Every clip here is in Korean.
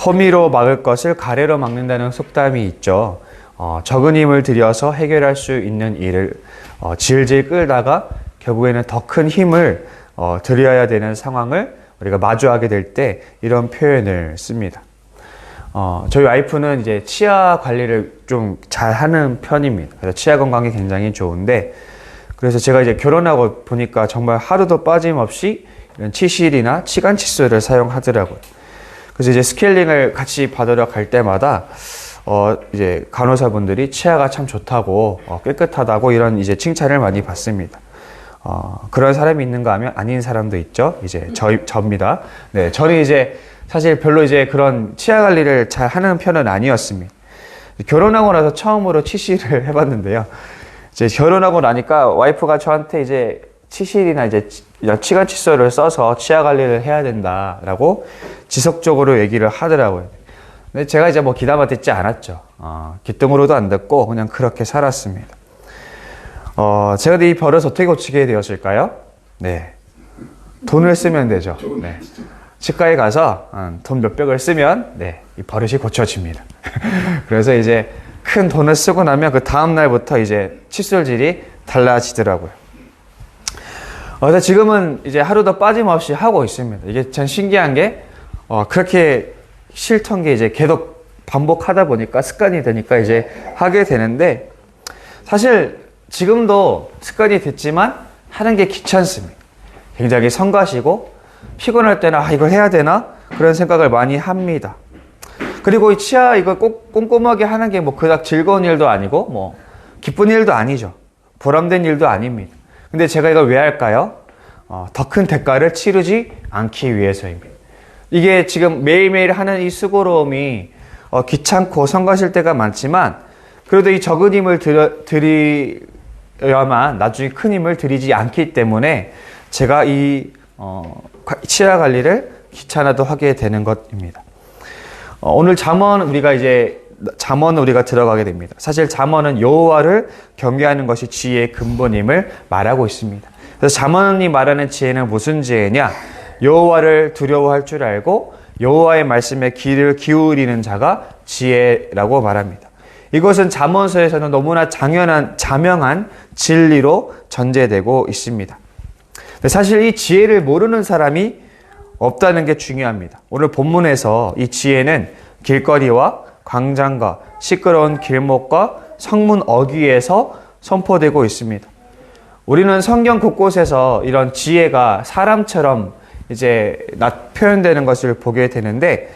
호미로 막을 것을 가래로 막는다는 속담이 있죠. 적은 힘을 들여서 해결할 수 있는 일을 질질 끌다가 결국에는 더 큰 힘을 들여야 되는 상황을 우리가 마주하게 될 때 이런 표현을 씁니다. 저희 와이프는 이제 치아 관리를 좀 잘하는 편입니다. 그래서 치아 건강이 굉장히 좋은데, 그래서 제가 이제 결혼하고 보니까 정말 하루도 빠짐없이 이런 치실이나 치간 칫솔을 사용하더라고요. 그래서 이제 스케일링을 같이 받으러 갈 때마다 이제 간호사분들이 치아가 참 좋다고 깨끗하다고 이런 이제 칭찬을 많이 받습니다. 그런 사람이 있는가 하면 아닌 사람도 있죠. 이제 저입니다. 네, 저는 이제 사실 별로 이제 그런 치아 관리를 잘 하는 편은 아니었습니다. 결혼하고 나서 처음으로 치실을 해봤는데요. 이제 결혼하고 나니까 와이프가 저한테 이제 치실이나 이제 치간 칫솔을 써서 치아 관리를 해야 된다라고 지속적으로 얘기를 하더라고요. 근데 제가 이제 뭐 귀담아 듣지 않았죠. 귀등으로도 안 듣고 그냥 그렇게 살았습니다. 제가 이 버릇 어떻게 고치게 되었을까요? 네. 돈을 쓰면 되죠. 네. 치과에 가서 돈 몇백을 쓰면 네, 이 버릇이 고쳐집니다. 그래서 이제 큰 돈을 쓰고 나면 그 다음 날부터 이제 칫솔질이 달라지더라고요. 그래서 지금은 이제 하루도 빠짐없이 하고 있습니다. 이게 참 신기한 게 그렇게 싫던 게 이제 계속 반복하다 보니까 습관이 되니까 이제 하게 되는데, 사실 지금도 습관이 됐지만 하는 게 귀찮습니다. 굉장히 성가시고 피곤할 때나 이걸 해야 되나 그런 생각을 많이 합니다. 그리고 이 치아 이거 꼭 꼼꼼하게 하는 게 뭐 그닥 즐거운 일도 아니고 뭐 기쁜 일도 아니죠. 보람된 일도 아닙니다. 근데 제가 이걸 왜 할까요? 더 큰 대가를 치르지 않기 위해서입니다. 이게 지금 매일매일 하는 이 수고로움이 귀찮고 성가실 때가 많지만, 그래도 이 적은 힘을 들여야만 나중에 큰 힘을 들이지 않기 때문에 제가 이 치아 관리를 귀찮아도 하게 되는 것입니다. 오늘 잠언 우리가 들어가게 됩니다. 사실 잠언은 여호와를 경외하는 것이 지혜의 근본임을 말하고 있습니다. 그래서 잠언이 말하는 지혜는 무슨 지혜냐? 여호와를 두려워할 줄 알고 여호와의 말씀에 귀를 기울이는 자가 지혜라고 말합니다. 이것은 잠언서에서는 너무나 자명한 진리로 전제되고 있습니다. 사실 이 지혜를 모르는 사람이 없다는 게 중요합니다. 오늘 본문에서 이 지혜는 길거리와 광장과 시끄러운 길목과 성문 어귀에서 선포되고 있습니다. 우리는 성경 곳곳에서 이런 지혜가 사람처럼 이제 표현되는 것을 보게 되는데,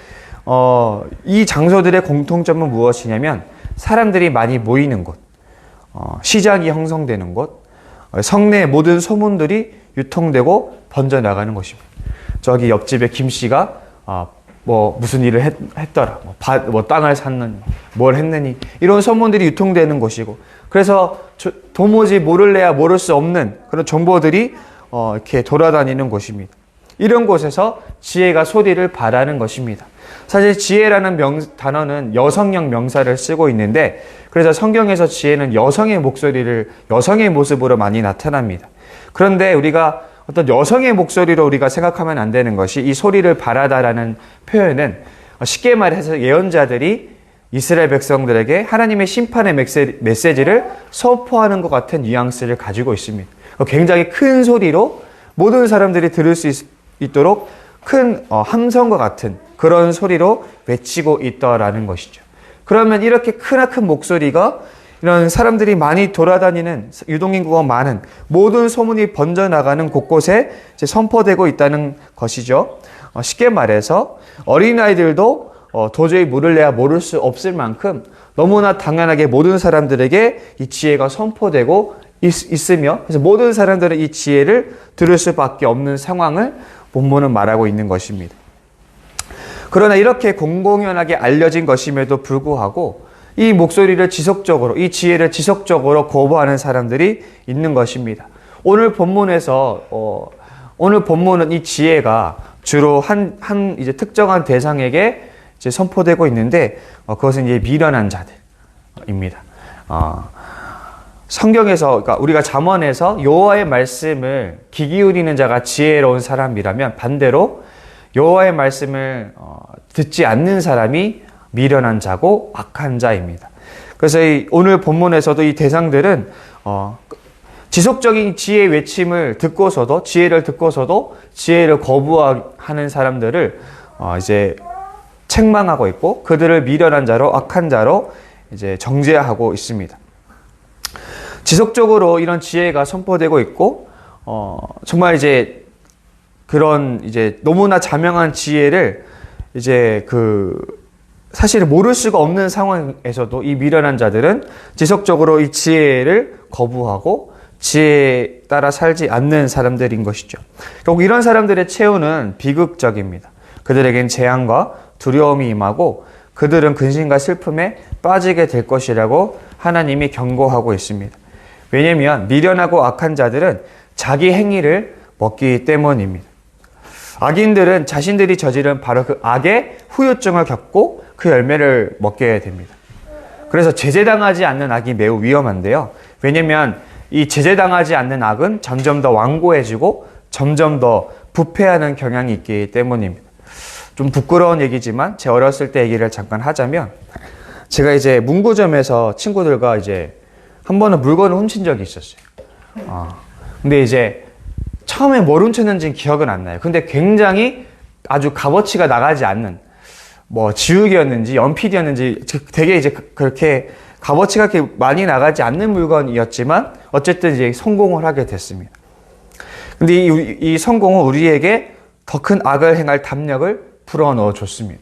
이 장소들의 공통점은 무엇이냐면 사람들이 많이 모이는 곳, 시장이 형성되는 곳, 성내의 모든 소문들이 유통되고 번져나가는 것입니다. 저기 옆집에 김 씨가 뭐 무슨 일을 했더라, 뭐 땅을 샀느니, 뭘 했느니, 이런 소문들이 유통되는 곳이고, 그래서 도무지 모를래야 모를 수 없는 그런 정보들이 이렇게 돌아다니는 곳입니다. 이런 곳에서 지혜가 소리를 발하는 것입니다. 사실 지혜라는 단어는 여성형 명사를 쓰고 있는데, 그래서 성경에서 지혜는 여성의 모습으로 많이 나타납니다. 그런데 우리가 어떤 여성의 목소리로 우리가 생각하면 안 되는 것이, 이 소리를 발하다라는 표현은 쉽게 말해서 예언자들이 이스라엘 백성들에게 하나님의 심판의 메시지를 선포하는 것 같은 뉘앙스를 가지고 있습니다. 굉장히 큰 소리로 모든 사람들이 들을 수 있도록 큰 함성과 같은 그런 소리로 외치고 있다라는 것이죠. 그러면 이렇게 크나큰 목소리가 이런 사람들이 많이 돌아다니는, 유동인구가 많은 모든 소문이 번져나가는 곳곳에 이제 선포되고 있다는 것이죠. 쉽게 말해서 어린아이들도 도저히 모를래야 모를 수 없을 만큼 너무나 당연하게 모든 사람들에게 이 지혜가 선포되고 있으며, 그래서 모든 사람들은 이 지혜를 들을 수밖에 없는 상황을 본문은 말하고 있는 것입니다. 그러나 이렇게 공공연하게 알려진 것임에도 불구하고 이 목소리를 지속적으로, 이 지혜를 지속적으로 거부하는 사람들이 있는 것입니다. 오늘 본문은 이 지혜가 주로 이제 특정한 대상에게 이제 선포되고 있는데, 그것은 이제 미련한 자들입니다. 성경에서, 그러니까 우리가 잠언에서 여호와의 말씀을 귀 기울이는 자가 지혜로운 사람이라면, 반대로 여호와의 말씀을 듣지 않는 사람이 미련한 자고 악한 자입니다. 그래서 오늘 본문에서도 이 대상들은 지속적인 지혜의 외침을 듣고서도 지혜를 듣고서도 지혜를 거부하는 사람들을 이제 책망하고 있고 그들을 미련한 자로 악한 자로 이제 정죄하고 있습니다. 지속적으로 이런 지혜가 선포되고 있고 정말 이제 그런 이제 너무나 자명한 지혜를 이제 사실 모를 수가 없는 상황에서도 이 미련한 자들은 지속적으로 이 지혜를 거부하고 지혜에 따라 살지 않는 사람들인 것이죠. 결국 이런 사람들의 최후는 비극적입니다. 그들에겐 재앙과 두려움이 임하고 그들은 근심과 슬픔에 빠지게 될 것이라고 하나님이 경고하고 있습니다. 왜냐하면 미련하고 악한 자들은 자기 행위를 먹기 때문입니다. 악인들은 자신들이 저지른 바로 그 악의 후유증을 겪고 그 열매를 먹게 됩니다. 그래서 제재당하지 않는 악이 매우 위험한데요. 왜냐하면 이 제재당하지 않는 악은 점점 더 완고해지고 점점 더 부패하는 경향이 있기 때문입니다. 좀 부끄러운 얘기지만 제 어렸을 때 얘기를 잠깐 하자면 제가 이제 문구점에서 친구들과 이제 한 번은 물건을 훔친 적이 있었어요. 근데 이제 처음에 뭘 훔쳤는지는 기억은 안 나요. 근데 굉장히 아주 값어치가 나가지 않는 지우개였는지 연필이었는지 되게 이제 그렇게 값어치가 그렇게 많이 나가지 않는 물건이었지만 어쨌든 이제 성공을 하게 됐습니다. 근데 이 성공은 우리에게 더 큰 악을 행할 담력을 불어넣어 줬습니다.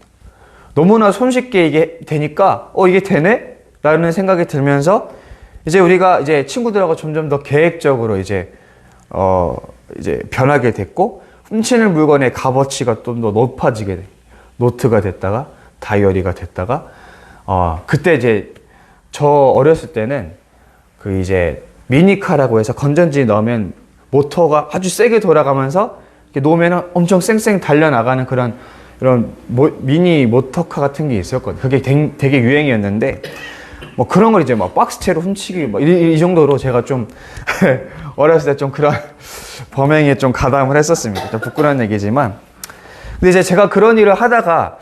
너무나 손쉽게 이게 되니까 이게 되네? 라는 생각이 들면서 이제 우리가 이제 친구들하고 점점 더 계획적으로 이제 변하게 됐고 훔치는 물건의 값어치가 좀 더 높아지게 돼. 노트가 됐다가 다이어리가 됐다가 그때 이제 저 어렸을 때는 그 이제 미니카라고 해서 건전지 넣으면 모터가 아주 세게 돌아가면서 이렇게 놓으면 엄청 쌩쌩 달려나가는 이런 미니 모터카 같은 게 있었거든요. 그게 되게 유행이었는데 그런 걸 이제 박스채로 훔치기 이 정도로 제가 좀 어렸을 때 좀 그런 범행에 좀 가담을 했었습니다. 좀 부끄러운 얘기지만 근데 이제 제가 그런 일을 하다가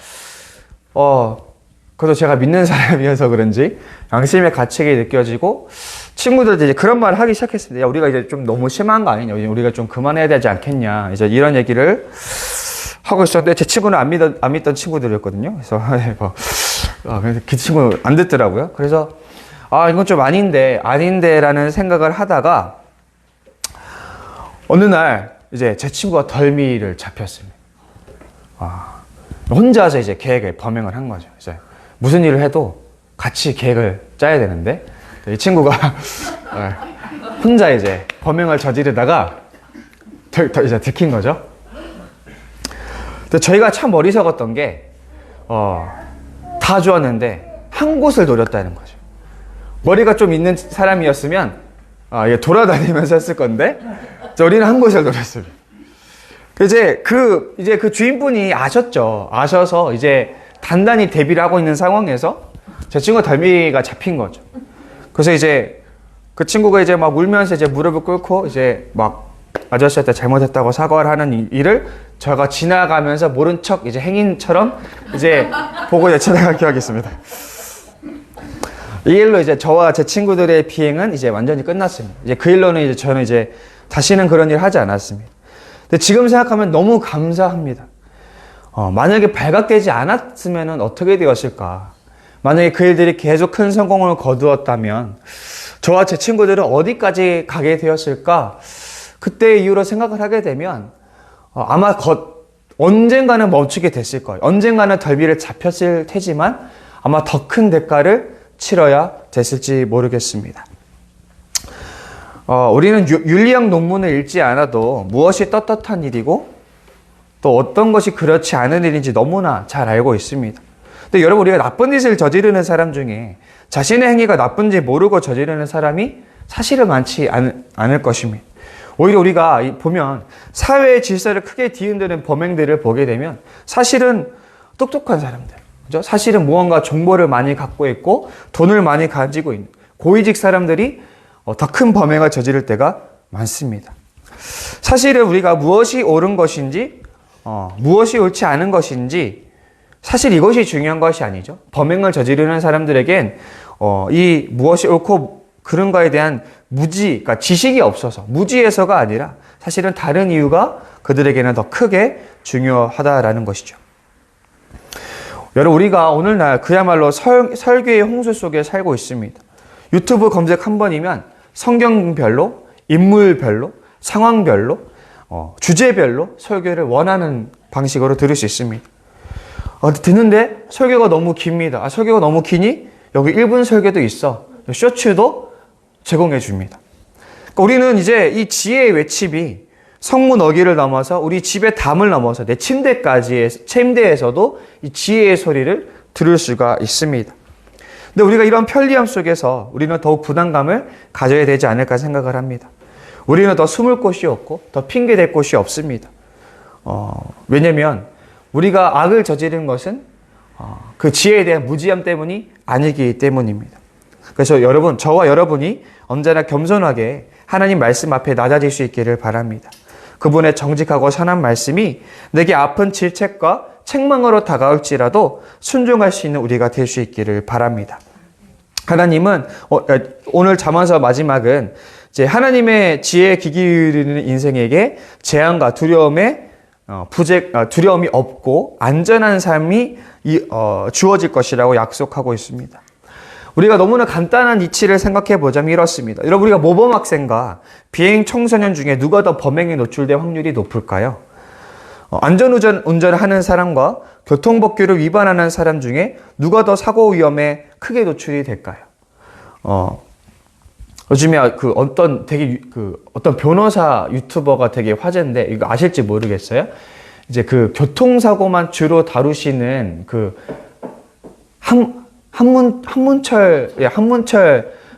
그래도 제가 믿는 사람이어서 그런지 양심의 가책이 느껴지고 친구들도 이제 그런 말을 하기 시작했습니다. 야, 우리가 이제 좀 너무 심한 거 아니냐? 우리가 좀 그만해야 되지 않겠냐? 이제 이런 얘기를 하고 있었는데 제 친구는 안 믿던 친구들이었거든요. 그래서 그 친구 안 듣더라고요. 그래서 이건 좀 아닌데라는 생각을 하다가 어느 날 이제 제 친구가 덜미를 잡혔습니다. 혼자서 이제 계획을 범행을 한 거죠. 이제 무슨 일을 해도 같이 계획을 짜야 되는데 이 친구가 혼자 이제 범행을 저지르다가 이제 들킨 거죠. 근데 저희가 참 어리석었던 게 다 좋았는데 한 곳을 노렸다는 거죠. 머리가 좀 있는 사람이었으면 돌아다니면서 했을 건데 우리는 한 곳을 노렸습니다. 이제 그 주인분이 아셔서 이제 단단히 대비를 하고 있는 상황에서 제 친구 덜미가 잡힌 거죠. 그래서 이제 그 친구가 이제 막 울면서 이제 무릎을 꿇고 이제 막 아저씨한테 잘못했다고 사과를 하는 일을 제가 지나가면서 모른 척 이제 행인처럼 이제 보고 지나간 기억이 있습니다. 이 일로 이제 저와 제 친구들의 비행은 이제 완전히 끝났습니다. 이제 그 일로는 이제 저는 이제 다시는 그런 일을 하지 않았습니다. 근데 지금 생각하면 너무 감사합니다. 만약에 발각되지 않았으면 어떻게 되었을까? 만약에 그 일들이 계속 큰 성공을 거두었다면 저와 제 친구들은 어디까지 가게 되었을까? 그때 이후로 생각을 하게 되면 아마 언젠가는 멈추게 됐을 거예요. 언젠가는 덜미를 잡혔을 테지만 아마 더 큰 대가를 치러야 됐을지 모르겠습니다. 우리는 윤리학 논문을 읽지 않아도 무엇이 떳떳한 일이고 또 어떤 것이 그렇지 않은 일인지 너무나 잘 알고 있습니다. 근데 여러분, 우리가 나쁜 짓을 저지르는 사람 중에 자신의 행위가 나쁜지 모르고 저지르는 사람이 사실은 많지 않을 것입니다. 오히려 우리가 보면 사회의 질서를 크게 뒤흔드는 범행들을 보게 되면 사실은 똑똑한 사람들, 그죠? 사실은 무언가 정보를 많이 갖고 있고 돈을 많이 가지고 있는 고위직 사람들이 더 큰 범행을 저지를 때가 많습니다. 사실은 우리가 무엇이 옳은 것인지 무엇이 옳지 않은 것인지 사실 이것이 중요한 것이 아니죠. 범행을 저지르는 사람들에겐 이 무엇이 옳고 그른가에 대한 그러니까 지식이 없어서, 무지해서가 아니라 사실은 다른 이유가 그들에게는 더 크게 중요하다라는 것이죠. 여러분, 우리가 오늘날 그야말로 설교의 홍수 속에 살고 있습니다. 유튜브 검색 한 번이면 성경별로, 인물별로, 상황별로, 주제별로 설교를 원하는 방식으로 들을 수 있습니다. 듣는데 설교가 너무 깁니다. 설교가 너무 기니? 여기 1분 설교도 있어. 쇼츠도 제공해 줍니다. 그러니까 우리는 이제 이 지혜의 외침이 성문 어귀를 넘어서 우리 집의 담을 넘어서 내 침대에서도 이 지혜의 소리를 들을 수가 있습니다. 근데 우리가 이런 편리함 속에서 우리는 더욱 부담감을 가져야 되지 않을까 생각을 합니다. 우리는 더 숨을 곳이 없고 더 핑계댈 곳이 없습니다. 왜냐면 우리가 악을 저지른 것은 그 지혜에 대한 무지함 때문이 아니기 때문입니다. 그래서 여러분, 저와 여러분이 언제나 겸손하게 하나님 말씀 앞에 낮아질 수 있기를 바랍니다. 그분의 정직하고 선한 말씀이 내게 아픈 질책과 책망으로 다가올지라도 순종할 수 있는 우리가 될 수 있기를 바랍니다. 하나님은 오늘 잠언서 마지막은 이제 하나님의 지혜에 귀 기울이는 인생에게 재앙과 두려움이 없고 안전한 삶이 주어질 것이라고 약속하고 있습니다. 우리가 너무나 간단한 이치를 생각해 보자면 이렇습니다. 여러분, 우리가 모범 학생과 비행 청소년 중에 누가 더 범행에 노출될 확률이 높을까요? 안전운전을 하는 사람과 교통법규를 위반하는 사람 중에 누가 더 사고 위험에 크게 노출이 될까요? 요즘에 어떤 변호사 유튜버가 되게 화제인데, 이거 아실지 모르겠어요? 이제 그 교통사고만 주로 다루시는 한문철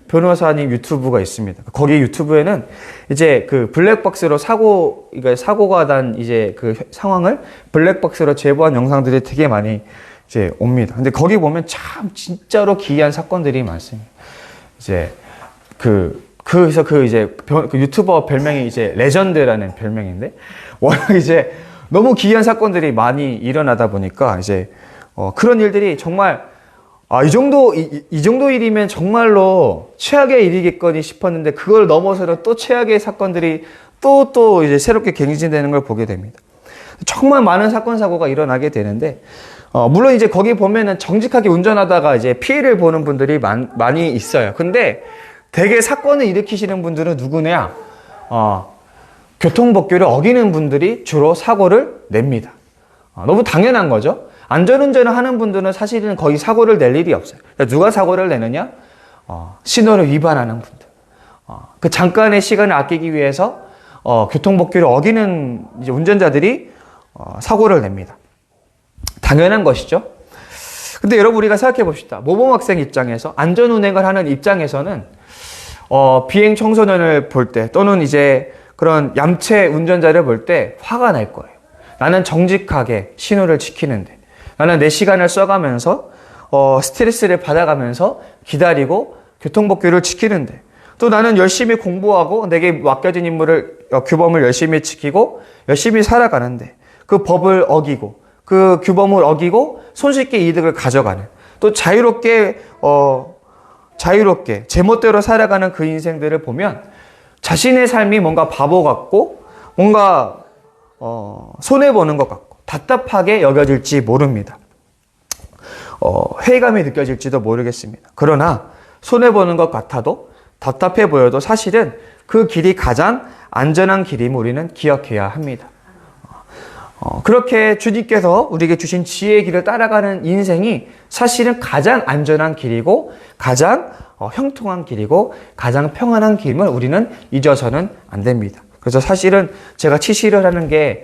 변호사님 유튜브가 있습니다. 거기 유튜브에는 이제 그 블랙박스로 사고가 난 이제 그 상황을 블랙박스로 제보한 영상들이 되게 많이 이제 옵니다. 근데 거기 보면 참 진짜로 기이한 사건들이 많습니다. 이제 그래서 그 유튜버 별명이 이제 레전드라는 별명인데, 워낙 이제 너무 기이한 사건들이 많이 일어나다 보니까 이제 그런 일들이 정말 이 정도 일이면 정말로 최악의 일이겠거니 싶었는데, 그걸 넘어서는 또 최악의 사건들이 또 이제 새롭게 갱신되는 걸 보게 됩니다. 정말 많은 사건, 사고가 일어나게 되는데, 물론 이제 거기 보면은 정직하게 운전하다가 이제 피해를 보는 분들이 많이 있어요. 근데 대개 사건을 일으키시는 분들은 누구냐? 교통법규를 어기는 분들이 주로 사고를 냅니다. 너무 당연한 거죠. 안전운전을 하는 분들은 사실은 거의 사고를 낼 일이 없어요. 누가 사고를 내느냐? 신호를 위반하는 분들. 그 잠깐의 시간을 아끼기 위해서 교통법규를 어기는 이제 운전자들이 사고를 냅니다. 당연한 것이죠. 근데 여러분, 우리가 생각해 봅시다. 모범학생 입장에서, 안전운행을 하는 입장에서는 비행 청소년을 볼 때, 또는 이제 그런 얌체 운전자를 볼 때 화가 날 거예요. 나는 정직하게 신호를 지키는데, 나는 내 시간을 써가면서 스트레스를 받아가면서 기다리고 교통법규를 지키는데, 또 나는 열심히 공부하고 내게 맡겨진 규범을 열심히 지키고 열심히 살아가는데, 그 법을 어기고 그 규범을 어기고 손쉽게 이득을 가져가는, 또 자유롭게 제멋대로 살아가는 그 인생들을 보면 자신의 삶이 뭔가 바보 같고 뭔가 손해보는 것 같고 답답하게 여겨질지 모릅니다. 회의감이 느껴질지도 모르겠습니다. 그러나 손해보는 것 같아도 답답해 보여도 사실은 그 길이 가장 안전한 길임을 우리는 기억해야 합니다. 그렇게 주님께서 우리에게 주신 지혜의 길을 따라가는 인생이 사실은 가장 안전한 길이고 가장 형통한 길이고 가장 평안한 길임을 우리는 잊어서는 안 됩니다. 그래서 사실은 제가 치실을 하는 게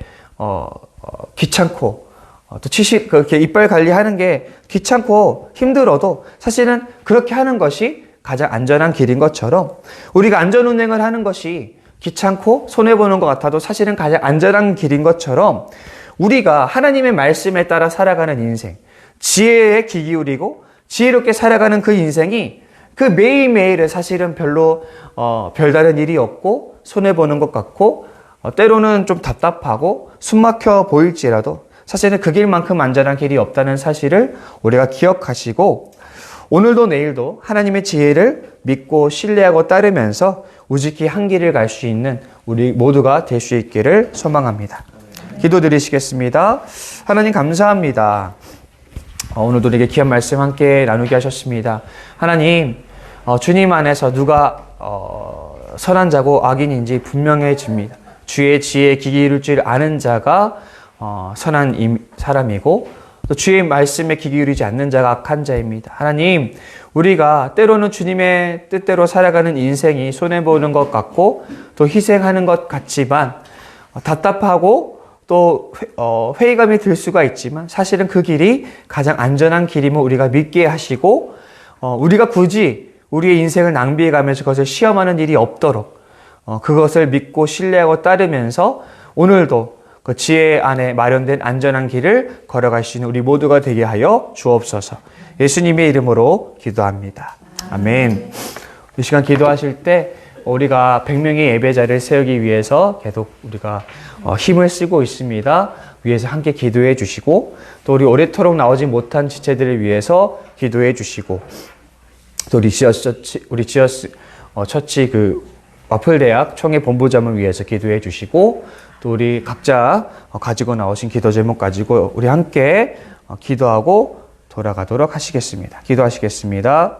귀찮고 또 그렇게 이빨 관리하는 게 귀찮고 힘들어도 사실은 그렇게 하는 것이 가장 안전한 길인 것처럼, 우리가 안전운행을 하는 것이 귀찮고 손해보는 것 같아도 사실은 가장 안전한 길인 것처럼, 우리가 하나님의 말씀에 따라 살아가는 인생, 지혜에 귀 기울이고 지혜롭게 살아가는 그 인생이 그 매일매일은 사실은 별다른 일이 없고 손해보는 것 같고 때로는 좀 답답하고 숨막혀 보일지라도 사실은 그 길만큼 안전한 길이 없다는 사실을 우리가 기억하시고 오늘도 내일도 하나님의 지혜를 믿고 신뢰하고 따르면서 우직히 한 길을 갈 수 있는 우리 모두가 될 수 있기를 소망합니다. 기도드리시겠습니다. 하나님 감사합니다. 오늘도 우리에게 귀한 말씀 함께 나누게 하셨습니다. 하나님, 주님 안에서 누가 선한 자고 악인인지 분명해집니다. 주의 지혜에 귀 기울일 줄 아는 자가 선한 사람이고 또 주의 말씀에 귀 기울이지 않는 자가 악한 자입니다. 하나님, 우리가 때로는 주님의 뜻대로 살아가는 인생이 손해보는 것 같고 또 희생하는 것 같지만 답답하고 또 회의감이 들 수가 있지만 사실은 그 길이 가장 안전한 길임을 우리가 믿게 하시고 우리가 굳이 우리의 인생을 낭비해가면서 그것을 시험하는 일이 없도록 그것을 믿고 신뢰하고 따르면서 오늘도 그 지혜 안에 마련된 안전한 길을 걸어갈 수 있는 우리 모두가 되게 하여 주옵소서. 예수님의 이름으로 기도합니다. 아멘. 이 시간 기도하실 때 우리가 100명의 예배자를 세우기 위해서 계속 우리가 힘을 쓰고 있습니다. 위해서 함께 기도해 주시고 또 우리 오래도록 나오지 못한 지체들을 위해서 기도해 주시고 또 우리 지어스 처치 그 와플대학 총회 본부장을 위해서 기도해 주시고 또 우리 각자 가지고 나오신 기도 제목 가지고 우리 함께 기도하고 돌아가도록 하시겠습니다. 기도하시겠습니다.